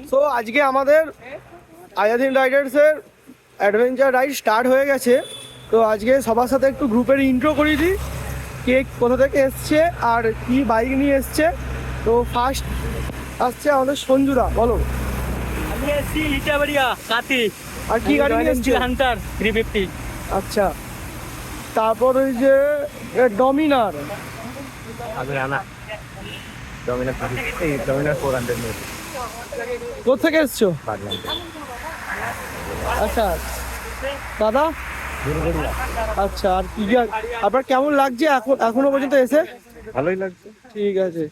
So আজকে আমাদের আজাদিন রাইডার্সের অ্যাডভেঞ্চার রাইড স্টার্ট হয়ে গেছে। তো আজকে সবার সাথে একটু গ্রুপের ইন্ট্রো করিয়ে দিই, কে কোথা থেকে এসছে আর কি বাইক নিয়ে এসছে। তো ফার্স্ট আসছে আমাদের সঞ্জুদা, বলো। আমি এসছি ইটাবাড়িয়া কাতি। আর কি গাড়ি নিয়ে এসছে? হান্টার 350। আচ্ছা, তারপর ওই যে ডমিনার, ডমিনার 400 নিয়ে কোথেকে এসছো? আচ্ছা দাদা, আচ্ছা। আর কি আপনার কেমন লাগছে এখনো পর্যন্ত এসে? ভালোই লাগছে। ঠিক আছে।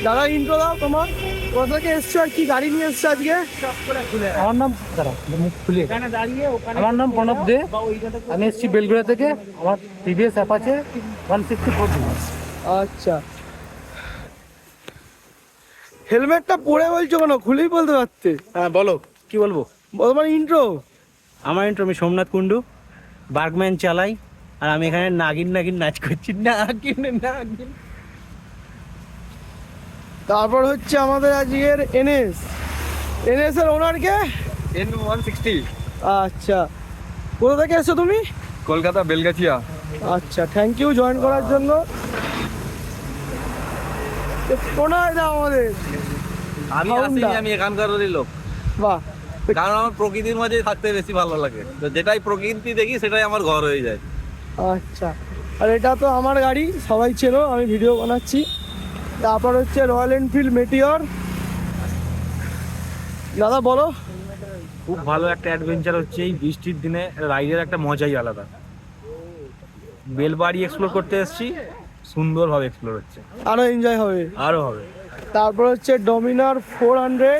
দাদা ইন্ট্রো দাও তোমার, কোথা থেকে এসছো আর কি গাড়ি নিয়ে এসছো আজকে? আমার নাম আমার নাম প্রণব দে। আমি এসেছি বেলগুড়া থেকে। আমার টিভিএস অ্যাপাচে 164। আচ্ছা, হেলমেটটা পরে বলছো কেন? খুলেই বলতে পারতে। হ্যাঁ বলো, কি বলবো? তোমার ইন্ট্রো। আমার ইন্ট্রো, আমি সোমনাথ কুণ্ডু, বার্গম্যান চালাই। আর আমি এখানে নাগিন নাগিন নাচ করছি। নাগিন নাগিন। তারপর হচ্ছে আমাদের আজকের এনএস এর ওনার কে? N160 আচ্ছা, কোথা থেকে এসছো তুমি? কলকাতা বেলগাছিয়া। আচ্ছা, থ্যাংক ইউ জয়েন করার জন্য। ওনার দাও আমাদের। আমি আসিনি, আমি এখানকারই লোক। বাহ, কারণ আমার প্রকৃতির মাঝে থাকতে বেশি ভালো লাগে। তো যেটাই প্রকৃতি দেখি সেটাই আমার ঘর হয়ে যায়। আচ্ছা। আর এটা তো আমার গাড়ি, সবাই চেনো, আমি ভিডিও বানাচ্ছি। তারপর হচ্ছে রয়্যাল এনফিল্ড মেটিওর। দাদা বলো। খুব ভালো একটা অ্যাডভেঞ্চার হচ্ছে এই বৃষ্টির দিনে। রাইডের একটা মজাই আলাদা। বেলবাড়ি এক্সপ্লোর করতে এসেছি, সুন্দরভাবে এক্সপ্লোর হচ্ছে, আরো এনজয় হবে। আরো হবে। তারপর হচ্ছে ডমিনার 400।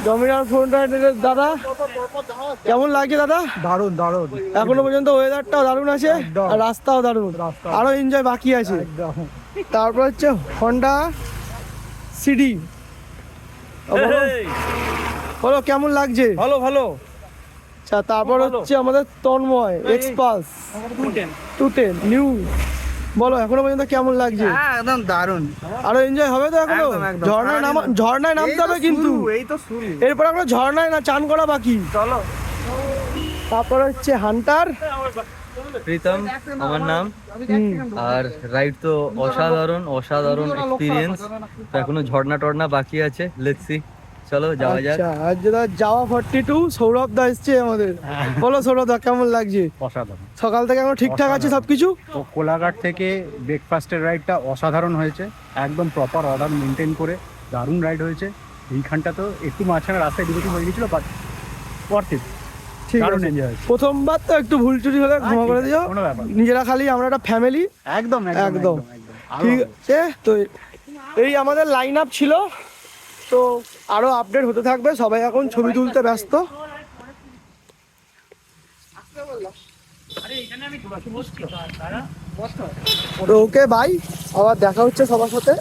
ডমিনার 400 দাদা কেমন লাগছে দাদা? দারুণ দারুণ। এখনো পর্যন্ত ওয়েদারটাও দারুণ আছে আর রাস্তাও দারুণ, আরো এনজয় বাকি আছে। তারপর হচ্ছে হন্ডা সিডি। বলো কেমন লাগছে? ভালো ভালো। আচ্ছা, তারপর হচ্ছে আমাদের তন্ময় এক্সপালস 210 নিউ। বলো এখনো পর্যন্ত কেমন লাগছে? একদম দারুণ। আরো এনজয় হবে তো এখনো? ঝর্ণায় নামতে হবে কিন্তু। এই তো শুরু। এরপর আমরা ঝর্ণায় না চান করা বাকি। চলো। তারপর হচ্ছে হান্টার। প্রীতম আমার নাম। আর রাইড তো অসাধারণ অসাধারণ এক্সপিরিয়েন্স। তো এখনো ঝর্ণা টর্ণা বাকি আছে, লেটস সি, চলো যাওয়া যাক। আচ্ছা, আর যেটা যাওয়া 42 সৌরভ দা এসছে আমাদের। বলো সৌরভ দা কেমন লাগছে? অসাধারণ। সকাল থেকে এখন ঠিকঠাক আছে সবকিছু? তো কোলাঘাট থেকে ব্রেকফাস্টের রাইডটা অসাধারণ হয়েছে, একদম প্রপার অর্ডার মেনটেন করে দারুণ রাইড হয়েছে। এইখানটা তো একটু মাঝখানে রাস্তায় ডিউটি হয়ে গেছিলো, বাট ওয়ার্থ ইট, ঠিক দারুণ আছে। এনজয় হয়েছে। প্রথমবার তো একটু ভুল চুরি হলে ক্ষমা করে দিও। কোনো ব্যাপার না। নিজেরা খালি আমরা একটা ফ্যামিলি। একদম একদম। একদম ঠিক আছে। তো এই আমাদের লাইন আপ ছিল, তো আরো আপডেট হতে থাকবে। সবাই এখন ছবি তুলতে ব্যস্ত। ওকে বাই, আবার দেখা হচ্ছে সবার সাথে।